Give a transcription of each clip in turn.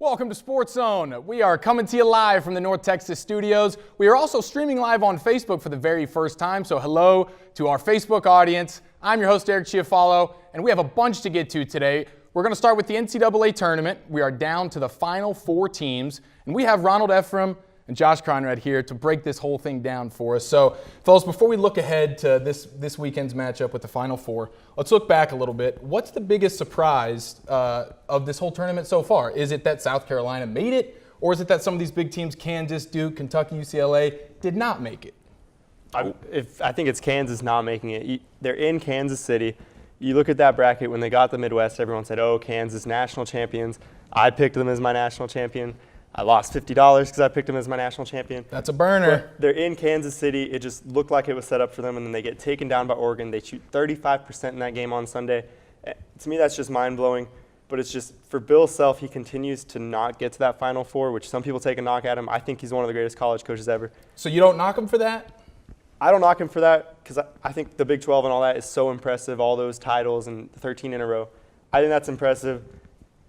Welcome to SportsZone. We are coming to you live from the North Texas studios. We are also streaming live on Facebook for the very first time, so hello to our Facebook audience. I'm your host, Eric Chiafalo, and we have a bunch to get to today. We're going to start with the NCAA Tournament. We are down to the final four teams, and we have Ronald Ephraim and Josh Conrad here to break this whole thing down for us. So, fellas, before we look ahead to this weekend's matchup with the Final Four, let's look back a little bit. What's the biggest surprise of this whole tournament so far? Is it that South Carolina made it, or is it that some of these big teams, Kansas, Duke, Kentucky, UCLA, did not make it? I think it's Kansas not making it. They're in Kansas City. You look at that bracket, when they got the Midwest, everyone said, oh, Kansas, national champions. I picked them as my national champion. I lost $50 because I picked them as my national champion. That's a burner. But they're in Kansas City. It just looked like it was set up for them, and then they get taken down by Oregon. They shoot 35% in that game on Sunday. To me, that's just mind-blowing. But it's just, for Bill Self, he continues to not get to that Final Four, which some people take a knock at him. I think he's one of the greatest college coaches ever. So you don't knock him for that? I don't knock him for that because I think the Big 12 and all that is so impressive, all those titles and 13 in a row. I think that's impressive.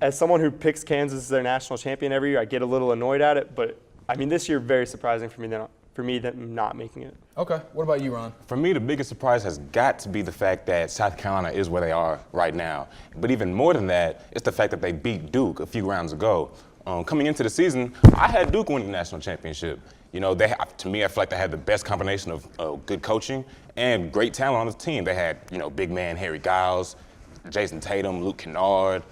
As someone who picks Kansas as their national champion every year, I get a little annoyed at it. But, I mean, this year, very surprising for me them not making it. Okay. What about you, Ron? For me, the biggest surprise has got to be the fact that South Carolina is where they are right now. But even more than that, it's the fact that they beat Duke a few rounds ago. Coming into the season, I had Duke win the national championship. You know, to me, I feel like they had the best combination of good coaching and great talent on the team. They had, big man Harry Giles, Jason Tatum, Luke Kennard,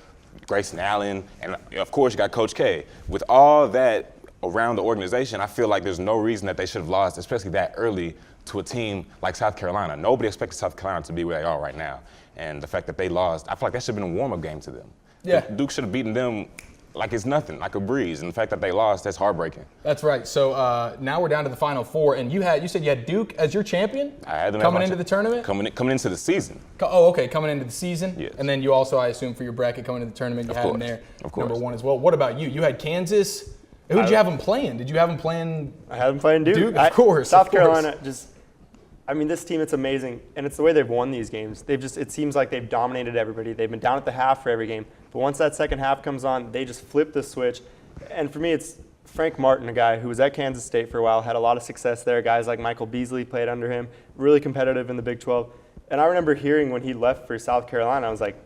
Grayson Allen, and of course you got Coach K. With all that around the organization, I feel like there's no reason that they should have lost, especially that early, to a team like South Carolina. Nobody expected South Carolina to be where they are right now. And the fact that they lost, I feel like that should have been a warm-up game to them. Yeah. Duke should have beaten them like it's nothing, like a breeze. And the fact that they lost, that's heartbreaking. That's right. So now we're down to the Final Four, and you said you had Duke as your champion? I had them coming into the tournament? Coming into the season. Oh, okay, coming into the season? Yes. And then you also, I assume, for your bracket coming into the tournament, you had them there, of course. number one as well. What about you? You had Kansas. Who did you have them playing? Did you have them playing? I had them playing Duke. Duke, of course. South Carolina this team, it's amazing, and it's the way they've won these games. It seems like they've dominated everybody. They've been down at the half for every game, but once that second half comes on, they just flip the switch. And for me, it's Frank Martin, a guy who was at Kansas State for a while, had a lot of success there. Guys like Michael Beasley played under him, really competitive in the Big 12. And I remember hearing when he left for South Carolina, I was like,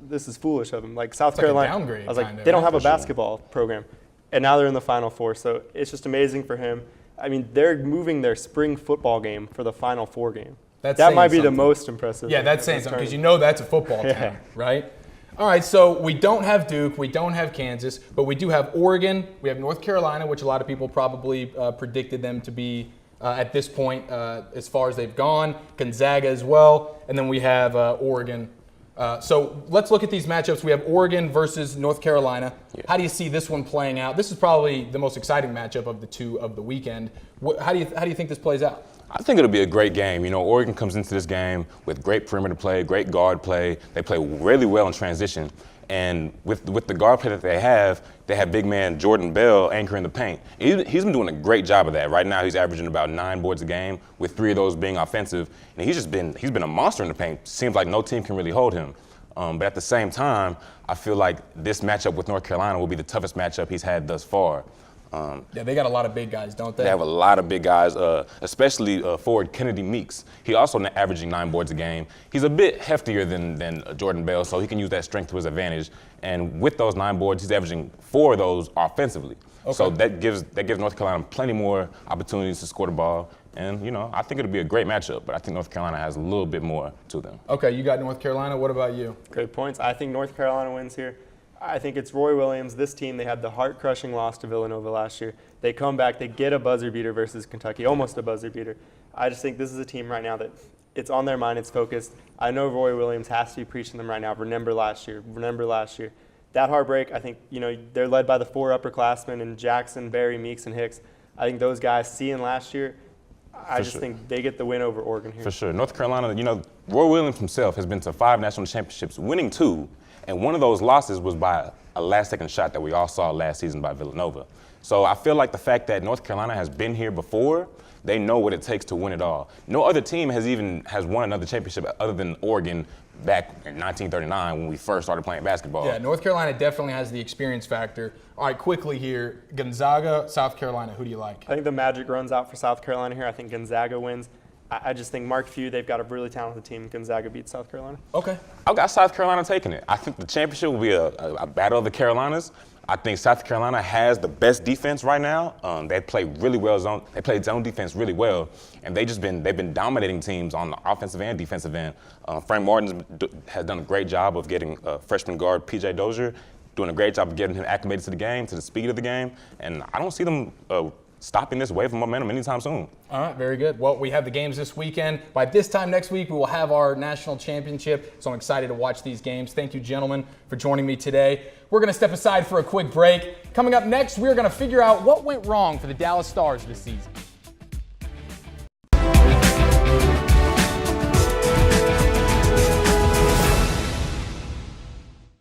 this is foolish of him. Like South Carolina, downgrade, I was like, they don't have a basketball program. And now they're in the Final Four, so it's just amazing for him. I mean, they're moving their spring football game for the Final Four game. That might be the most impressive. Yeah, that's saying something because that's a football team, right? All right, so we don't have Duke, we don't have Kansas, but we do have Oregon, we have North Carolina, which a lot of people probably predicted them to be at this point as far as they've gone, Gonzaga as well, and then we have Oregon. So let's look at these matchups. We have Oregon versus North Carolina. Yeah. How do you see this one playing out? This is probably the most exciting matchup of the two of the weekend. How do you think this plays out? I think it'll be a great game. Oregon comes into this game with great perimeter play, great guard play. They play really well in transition. And with the guard play that they have big man Jordan Bell anchoring the paint. He's been doing a great job of that. Right now he's averaging about 9 boards a game, with 3 of those being offensive. And he's been a monster in the paint. Seems like no team can really hold him. But at the same time, I feel like this matchup with North Carolina will be the toughest matchup he's had thus far. Yeah, they got a lot of big guys, don't they? They have a lot of big guys, especially forward Kennedy Meeks. He also averaging 9 boards a game. He's a bit heftier than Jordan Bell, so he can use that strength to his advantage. And with those 9 boards, he's averaging 4 of those offensively. Okay. So that gives North Carolina plenty more opportunities to score the ball. And, I think it'll be a great matchup, but I think North Carolina has a little bit more to them. Okay, you got North Carolina. What about you? Great points. I think North Carolina wins here. I think it's Roy Williams. This team, they had the heart-crushing loss to Villanova last year. They come back, they get a buzzer beater versus Kentucky, almost a buzzer beater. I just think this is a team right now that it's on their mind, it's focused. I know Roy Williams has to be preaching them right now. Remember last year. That heartbreak, I think, they're led by the 4 upperclassmen in Jackson, Barry, Meeks, and Hicks. I think those guys seeing last year, I just think they get the win over Oregon here. For sure. North Carolina, Roy Williams himself has been to 5 national championships, winning 2. And one of those losses was by a last-second shot that we all saw last season by Villanova. So I feel like the fact that North Carolina has been here before, they know what it takes to win it all. No other team has won another championship other than Oregon back in 1939 when we first started playing basketball. Yeah, North Carolina definitely has the experience factor. All right, quickly here, Gonzaga, South Carolina, who do you like? I think the magic runs out for South Carolina here. I think Gonzaga wins. I just think Mark Few, they've got a really talented team. Gonzaga beats South Carolina. Okay. I've got South Carolina taking it. I think the championship will be a battle of the Carolinas. I think South Carolina has the best defense right now. They play really well They played zone defense really well, and they've been dominating teams on the offensive and defensive end. Frank Martin has done a great job of getting freshman guard P.J. Dozier, doing a great job of getting him acclimated to the game, to the speed of the game, and I don't see them stopping this wave of momentum anytime soon. All right, very good. Well, we have the games this weekend. By this time next week, we will have our national championship, so I'm excited to watch these games. Thank you, gentlemen, for joining me today. We're going to step aside for a quick break. Coming up next, we're going to figure out what went wrong for the Dallas Stars this season.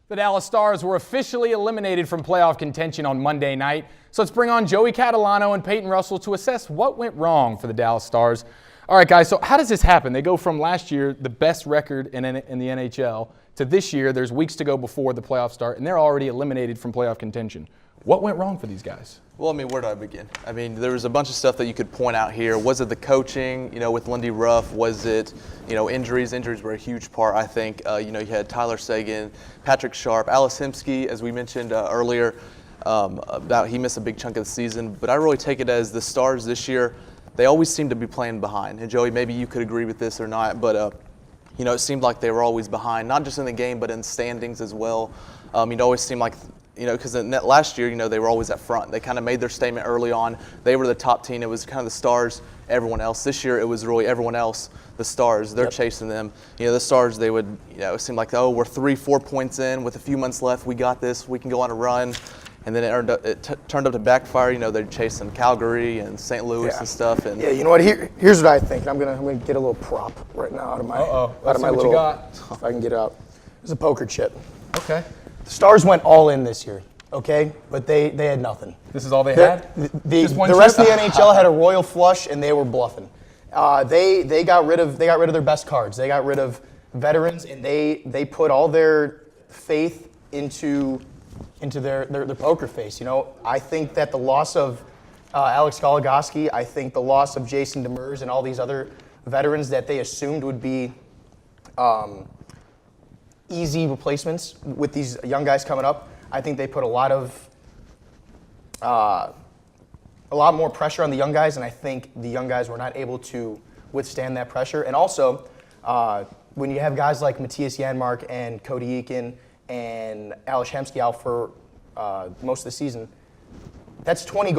The Dallas Stars were officially eliminated from playoff contention on Monday night. So let's bring on Joey Catalano and Peyton Russell to assess what went wrong for the Dallas Stars. All right, guys, so how does this happen? They go from last year, the best record in the NHL, to this year, there's weeks to go before the playoffs start, and they're already eliminated from playoff contention. What went wrong for these guys? Well, I mean, where do I begin? I mean, there was a bunch of stuff that you could point out here. Was it the coaching, with Lindy Ruff? Was it, injuries? Injuries were a huge part, I think. You had Tyler Seguin, Patrick Sharp, Alice Hemsky, as we mentioned earlier, he missed a big chunk of the season. But I really take it as the Stars this year, they always seem to be playing behind. And Joey, maybe you could agree with this or not, but it seemed like they were always behind, not just in the game, but in standings as well. It always seemed like, because last year, they were always at front. They kind of made their statement early on. They were the top team. It was kind of the Stars, everyone else. This year, it was really everyone else, the Stars. They're chasing them. The Stars, they would, it seemed like, we're 3-4 points in with a few months left. We got this. We can go on a run. And then it turned up to backfire. They're chasing Calgary and St. Louis and stuff. And you know what? Here's what I think. I'm gonna get a little prop right now out of my little. If I can get it out. It's a poker chip. Okay. The Stars went all in this year. Okay, but they had nothing. This is all they had. The rest of the NHL had a royal flush, and they were bluffing. They got rid of their best cards. They got rid of veterans, and they put all their faith into their poker face. I think that the loss of Alex Goligoski, I think the loss of Jason Demers and all these other veterans that they assumed would be easy replacements with these young guys coming up, I think they put a lot more pressure on the young guys, and I think the young guys were not able to withstand that pressure. And also, when you have guys like Matthias Janmark and Cody Eakin and Alex Hemsky out for most of the season, that's 20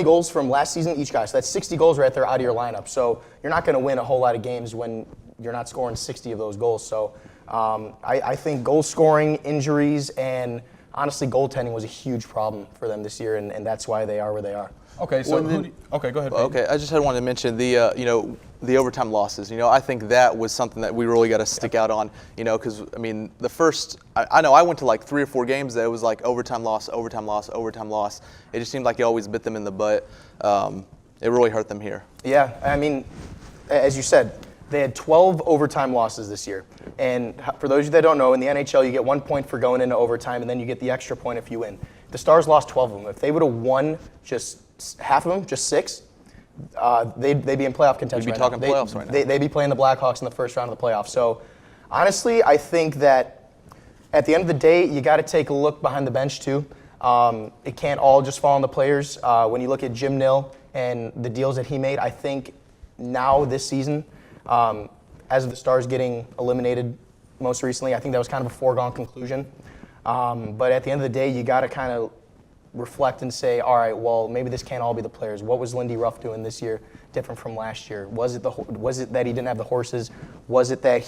goals from last season each guy. So that's 60 goals right there out of your lineup. So you're not going to win a whole lot of games when you're not scoring 60 of those goals. So I think goal scoring, injuries, and honestly goaltending was a huge problem for them this year, and that's why they are where they are. Okay, so okay, go ahead. Peyton. Okay, I just wanted to mention the overtime losses. I think that was something that we really got to stick out on. Because the first, I know I went to like 3 or 4 games that it was like overtime loss, overtime loss, overtime loss. It just seemed like it always bit them in the butt. It really hurt them here. Yeah, as you said, they had 12 overtime losses this year. And for those of you that don't know, in the NHL, you get 1 point for going into overtime, and then you get the extra point if you win. The Stars lost 12 of them. If they would have won just half of them, just 6, they'd be in playoff contention. We'd be talking playoffs right now. They'd be playing the Blackhawks in the first round of the playoffs. So, honestly, I think that at the end of the day, you got to take a look behind the bench too. It can't all just fall on the players. When you look at Jim Nill and the deals that he made, I think now this season, as of the Stars getting eliminated most recently, I think that was kind of a foregone conclusion. But at the end of the day, you got to kind of reflect and say, all right, well, maybe this can't all be the players. What was Lindy Ruff doing this year different from last year? Was it that he didn't have the horses? Was it that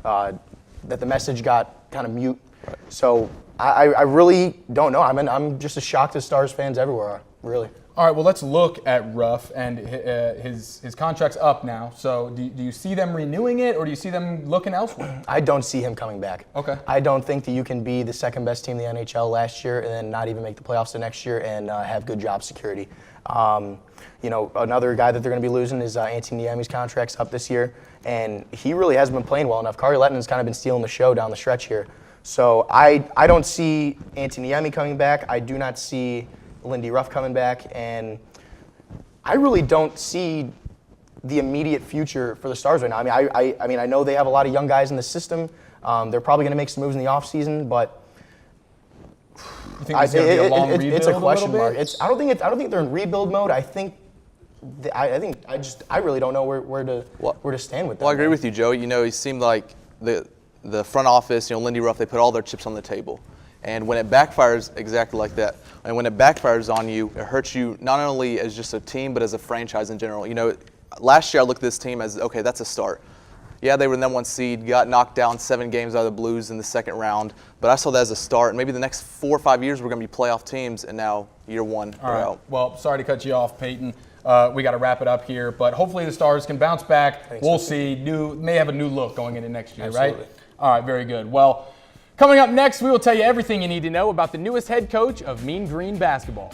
that the message got kind of mute? Right. So I really don't know. I'm just as shocked as Stars fans everywhere are, really. All right, well, let's look at Ruff, and his contract's up now. So do you see them renewing it, or do you see them looking elsewhere? I don't see him coming back. Okay. I don't think that you can be the second best team in the NHL last year and then not even make the playoffs the next year and have good job security. Another guy that they're going to be losing is Antti Niemi's contract's up this year. and he really hasn't been playing well enough. Kari Lettonen's kind of been stealing the show down the stretch here. So I don't see Antti Niemi coming back. I do not see Lindy Ruff coming back, and I really don't see the immediate future for the Stars right now. I mean, I know they have a lot of young guys in the system. They're probably going to make some moves in the offseason, but You think it's going to be a long rebuild? It's a question little mark. bit? I don't think they're in rebuild mode. I really don't know where to stand with that. Well, I agree with you, Joe. You know, it seemed like the front office, you know, Lindy Ruff, they put all their chips on the table. And when it backfires exactly like that, and when it backfires on you, it hurts you not only as just a team, but as a franchise in general. You know, last year I looked at this team as, okay, that's a start. Yeah, they were the #1 seed, got knocked down 7 games out of the Blues in the second round, but I saw that as a start. And maybe the next 4 or 5 years we're going to be playoff teams, and now year 1, they're out. Well, sorry to cut you off, Peyton. We got to wrap it up here, but hopefully the Stars can bounce back. We'll see. May have a new look going into next year, Absolutely. right? All right, very good. Well, coming up next, we will tell you everything you need to know about the newest head coach of Mean Green basketball.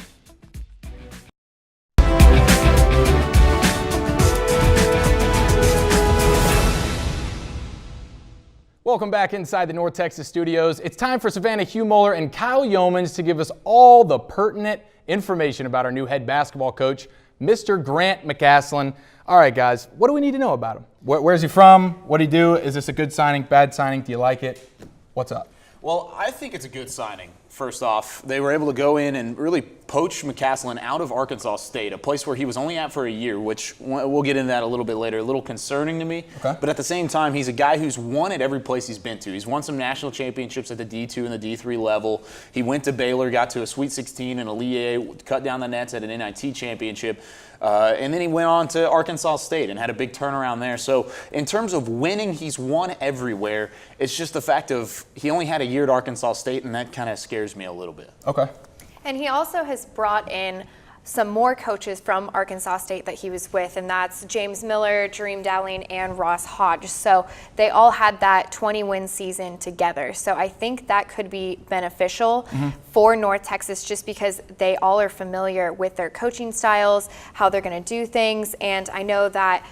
Welcome back inside the North Texas studios. It's time for Savannah Humoller and Kyle Yeomans to give us all the pertinent information about our new head basketball coach, Mr. Grant McCaslin. All right, guys, what do we need to know about him? Where's he from? What did he do? Is this a good signing, bad signing? Do you like it? What's up? Well, I think it's a good signing. First off, they were able to go in and really poach McCaslin out of Arkansas State, a place where he was only at for a year, which we'll get into that a little bit later. A little concerning to me. Okay. But at the same time, he's a guy who's won at every place he's been to. He's won some national championships at the D2 and the D3 level. He went to Baylor, got to a Sweet 16 and a Elite 8, cut down the nets at an NIT championship. And then he went on to Arkansas State and had a big turnaround there. So in terms of winning, he's won everywhere. It's just the fact of he only had a year at Arkansas State, and that kind of scares me a little bit. Okay. And he also has brought in some more coaches from Arkansas State that he was with, and that's James Miller, Jareem Dowling, and Ross Hodge. So they all had that 20-win season together. So I think that could be beneficial for North Texas just because they all are familiar with their coaching styles, how they're going to do things, and I know that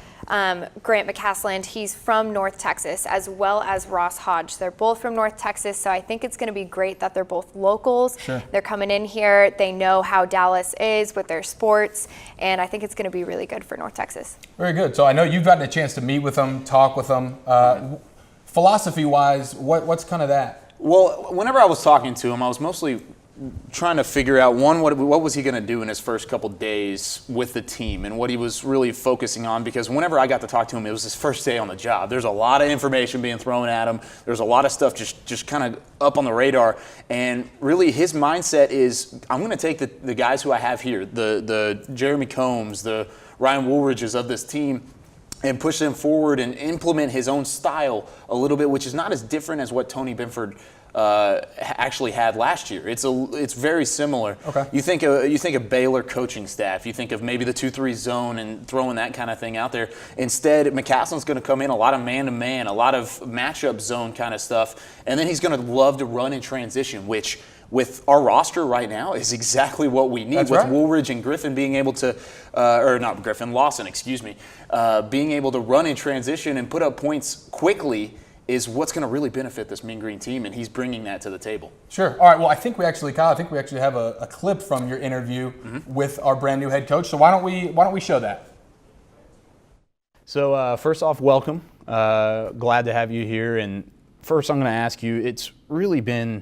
Grant McCaslin, he's from North Texas, as well as Ross Hodge. They're both from North Texas, so I think it's going to be great that they're both locals. Sure. They're coming in here. They know how Dallas is with their sports, and I think it's going to be really good for North Texas. Very good. So I know you've gotten a chance to meet with them, talk with them. Philosophy-wise, what's kind of that? Well, whenever I was talking to him, I was mostly trying to figure out, one, what was he going to do in his first couple days with the team and what he was really focusing on, because whenever I got to talk to him, it was his first day on the job. There's a lot of information being thrown at him. There's a lot of stuff just kind of up on the radar, and really his mindset is, I'm going to take the guys who I have here, the Jeremy Combs, the Ryan Woolridges of this team, and push them forward and implement his own style a little bit, which is not as different as what Tony Benford actually had last year. It's very similar. Okay. You think of Baylor coaching staff. You think of maybe the 2-3 zone and throwing that kind of thing out there. Instead, McCaslin's going to come in a lot of man-to-man, a lot of matchup zone kind of stuff, and then he's going to love to run in transition, which with our roster right now is exactly what we need. That's with right. Woolridge and Griffin being able to, Lawson, excuse me, being able to run in transition and put up points quickly is what's going to really benefit this Mean Green team, and he's bringing that to the table. Sure. All right. Well, I think we actually have a clip from your interview with our brand new head coach. So why don't we show that? So first off, welcome. Glad to have you here. And first, I'm going to ask you. It's really been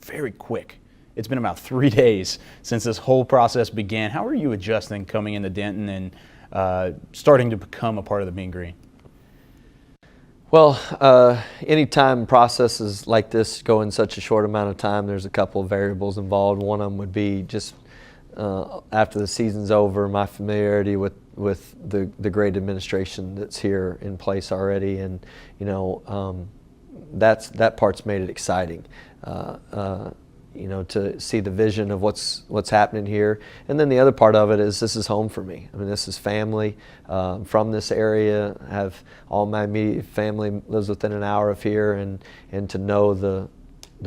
very quick. It's been about 3 days since this whole process began. How are you adjusting coming into Denton and starting to become a part of the Mean Green? Well, anytime processes like this go in such a short amount of time, there's a couple of variables involved. One of them would be just after the season's over, my familiarity with the great administration that's here in place already, and that part's made it exciting. To see the vision of what's happening here. And then the other part of it is this is home for me. I mean, this is family. From this area, have all my immediate family lives within an hour of here, and to know the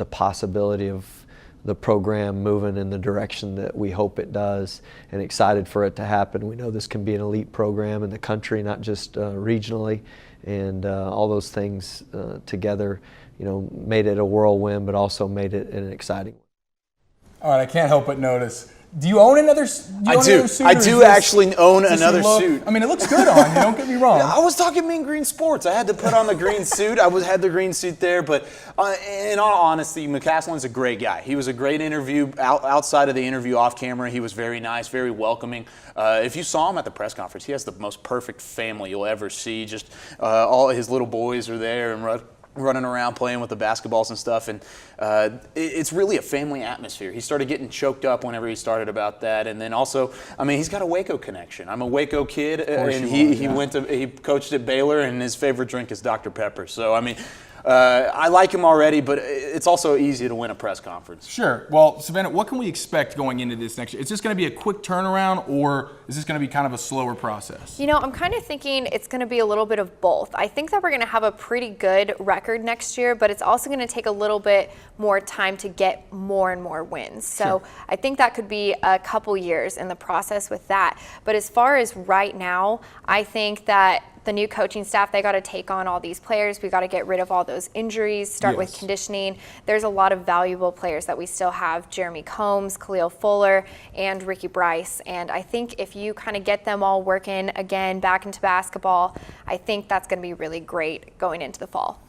possibility of the program moving in the direction that we hope it does, and excited for it to happen. We know this can be an elite program in the country, not just regionally. and all those things together, made it a whirlwind, but also made it an exciting one. All right, I can't help but notice. Do you own another suit? I do actually own another suit. I mean, it looks good on you, don't get me wrong. I was talking Mean Green Sports. I had to put on the green suit. I had the green suit there, but in all honesty, McCaslin's a great guy. He was a great interview. Outside of the interview off camera, he was very nice, very welcoming. If you saw him at the press conference, he has the most perfect family you'll ever see. Just all his little boys are there and running around playing with the basketballs and stuff, and it's really a family atmosphere. He started getting choked up whenever he started about that, and then also, I mean, he's got a Waco connection. I'm a Waco kid, and he coached at Baylor, and his favorite drink is Dr. Pepper. So I mean, I like him already, but it's also easy to win a press conference. Sure. Well, Savannah, what can we expect going into this next year? Is this going to be a quick turnaround, or is this going to be kind of a slower process? I'm kind of thinking it's going to be a little bit of both. I think that we're going to have a pretty good record next year, but it's also going to take a little bit more time to get more and more wins. So I think that could be a couple years in the process with that. But as far as right now, I think that the new coaching staff, they got to take on all these players. We got to get rid of all those injuries, start with conditioning. There's a lot of valuable players that we still have: Jeremy Combs, Khalil Fuller, and Ricky Bryce. And I think if you kind of get them all working again back into basketball, I think that's going to be really great going into the fall.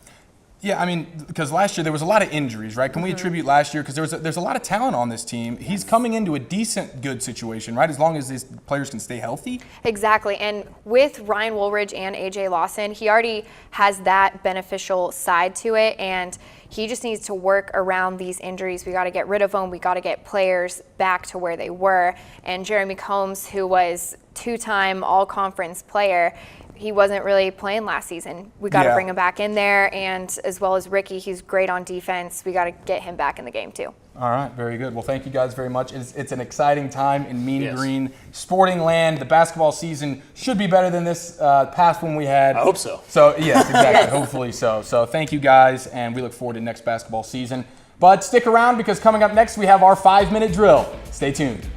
Yeah, I mean, because last year there was a lot of injuries, right? Can we attribute last year, because there's a lot of talent on this team. He's coming into a decent, good situation, right? As long as these players can stay healthy. Exactly, and with Ryan Woolridge and AJ Lawson, he already has that beneficial side to it, and he just needs to work around these injuries. We got to get rid of them. We got to get players back to where they were. And Jeremy Combs, who was two-time all-conference player, he wasn't really playing last season. We got to bring him back in there, and as well as Ricky, he's great on defense. We got to get him back in the game too. All right, very good. Well, thank you guys very much. It's an exciting time in Mean Green sporting land. The basketball season should be better than this past one we had. I hope so. So yes, exactly. Hopefully so. So thank you guys, and we look forward to next basketball season. But stick around, because coming up next we have our 5-minute drill. Stay tuned.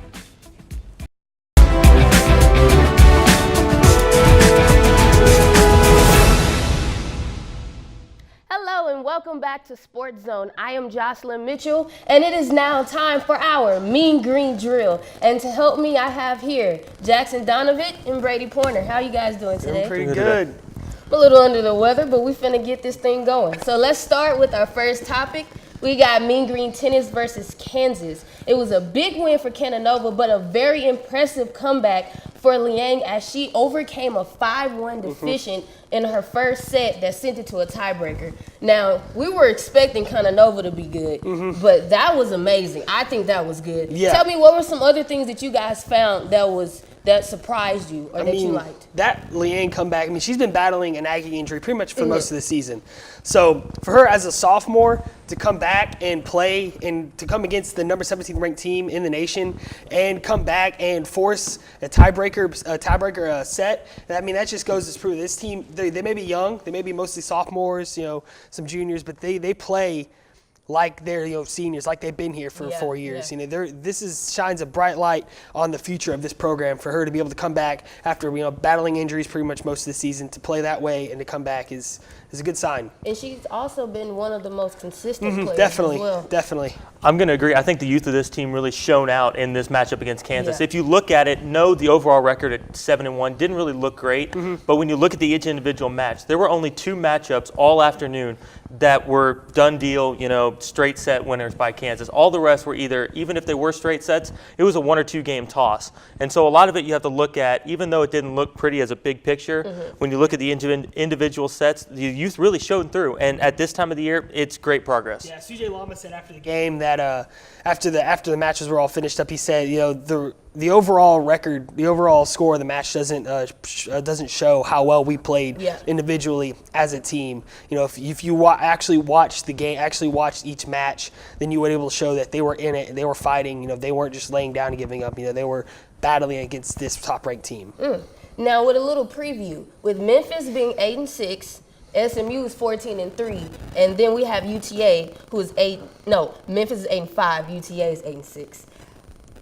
And welcome back to SportsZone. I am Jocelyn Mitchell, and it is now time for our Mean Green Drill. And to help me, I have here Jackson Donovan and Brady Pointer. How you guys doing today? Pretty good. I'm a little under the weather, but we finna get this thing going. So let's start with our first topic. We got Mean Green Tennis versus Kansas. It was a big win for Cananova, but a very impressive comeback for Liang as she overcame a 5-1 deficient in her first set that sent it to a tiebreaker. Now, we were expecting Cananova to be good, but that was amazing. I think that was good. Yeah. Tell me, what were some other things that you guys found that surprised you or that you liked? That Liang comeback, I mean, she's been battling a nagging injury pretty much for most of the season. So for her as a sophomore to come back and play and to come against the number 17 ranked team in the nation and come back and force a tiebreaker set, I mean, that just goes to prove this team, they may be young, they may be mostly sophomores, some juniors, but they play like they're seniors, like they've been here for 4 years. This shines a bright light on the future of this program for her to be able to come back after battling injuries pretty much most of the season, to play that way and to come back is a good sign. And she's also been one of the most consistent players definitely, as well. Definitely. I'm going to agree. I think the youth of this team really shone out in this matchup against Kansas. If you look at it, the overall record at 7-1 didn't really look great, but when you look at each individual match, there were only 2 matchups all afternoon that were done deal, straight set winners by Kansas. All the rest were even if they were straight sets, it was a 1 or 2 game toss. And so a lot of it you have to look at, even though it didn't look pretty as a big picture, when you look at the individual sets, the youth really showed through. And at this time of the year, it's great progress. Yeah, CJ Lama said after the game that after the matches were all finished up, he said, the overall record, the overall score of the match doesn't show how well we played individually as a team. If you actually watched the game, actually watched each match, then you were able to show that they were in it, they were fighting. They weren't just laying down and giving up. They were battling against this top-ranked team. Now, with a little preview, with Memphis being 8-6. SMU is 14-3, and then we have UTA, who is Memphis is 8-5, UTA is 8-6.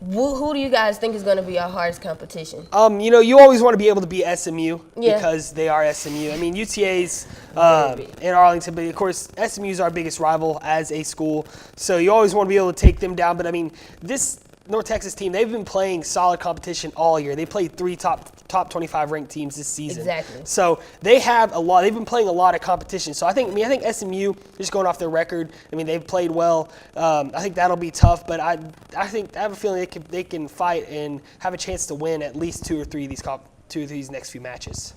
Who do you guys think is going to be our hardest competition? You always want to be able to beat SMU Yeah. because they are SMU. I mean, UTA's in Arlington, but of course, SMU is our biggest rival as a school. So you always want to be able to take them down. But I mean, this North Texas team, they've been playing solid competition all year. They played 3 top 25 ranked teams this season. Exactly. So they have a lot. They've been playing a lot of competition. So I think SMU, just going off their record, I mean, they've played well. I think that'll be tough, but I have a feeling they can fight and have a chance to win at least 2 or 3 of these next few matches.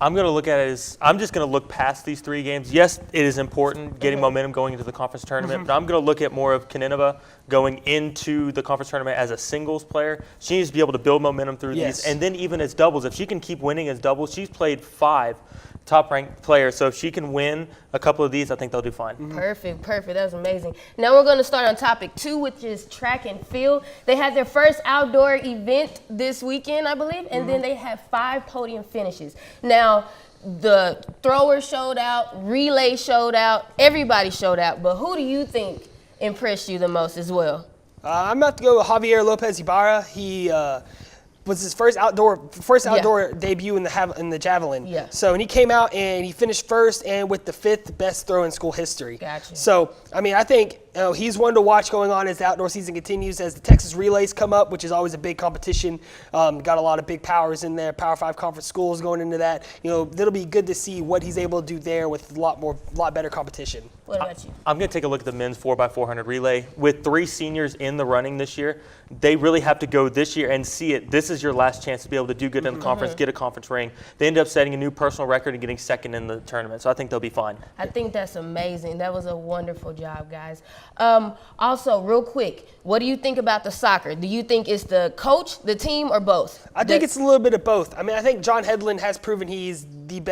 I'm going to look at it as I'm just going to look past these 3 games. Yes, it is important getting momentum going into the conference tournament, but I'm going to look at more of Kaninova going into the conference tournament as a singles player. She needs to be able to build momentum through these, and then even as doubles. If she can keep winning as doubles, she's played 5 top-ranked players. So if she can win a couple of these, I think they'll do fine. Perfect. That was amazing. Now we're going to start on topic 2, which is track and field. They had their first outdoor event this weekend, I believe, and then they had 5 podium finishes. Now, the throwers showed out, relay showed out, everybody showed out, but who do you think impressed you the most as well? I'm about to go with Javier Lopez Ibarra. He was his first outdoor debut in the javelin. Yeah. So, and he came out and he finished first and with the 5th best throw in school history. Gotcha. So, I mean, I think he's one to watch going on as the outdoor season continues, as the Texas relays come up, which is always a big competition. Got a lot of big powers in there, Power 5 conference schools going into that. It'll be good to see what he's able to do there with a lot better competition. What about you? I'm going to take a look at the men's 4x400 relay. With 3 seniors in the running this year, they really have to go this year and see it. This is your last chance to be able to do good in the conference, get a conference ring. They end up setting a new personal record and getting 2nd in the tournament. So I think they'll be fine. I think that's amazing. That was a wonderful job, guys. Also, real quick, what do you think about the soccer? Do you think it's the coach, the team, or both? I think it's a little bit of both. I mean, I think John Hedlund has proven he's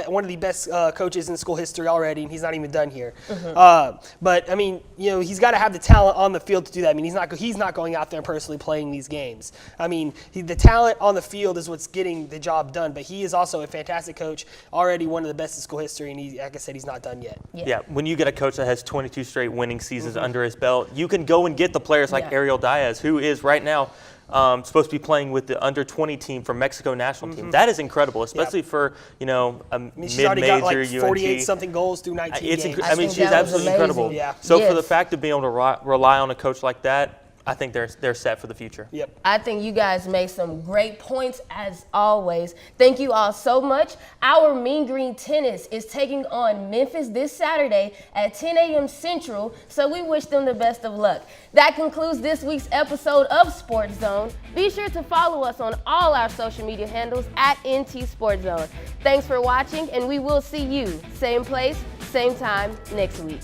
one of the best coaches in school history already, and he's not even done here. But I mean, he's got to have the talent on the field to do that. I mean, he's not going out there and personally playing these games. I mean, the talent on the field is what's getting the job done. But he is also a fantastic coach, already one of the best in school history, and like I said, he's not done yet. Yeah, when you get a coach that has 22 straight winning seasons under his belt, you can go and get the players like Ariel Diaz, who is right now supposed to be playing with the under-20 team from Mexico national team. That is incredible, especially for I a mean, she's already got like UNT. 48-something goals through 19 games. I mean, she's absolutely amazing. incredible. Yeah. So for the fact of being able to rely on a coach like that, I think they're set for the future. Yep. I think you guys made some great points as always. Thank you all so much. Our Mean Green Tennis is taking on Memphis this Saturday at 10 a.m. Central, so we wish them the best of luck. That concludes this week's episode of Sports Zone. Be sure to follow us on all our social media handles at NT Sports Zone. Thanks for watching, and we will see you same place, same time next week.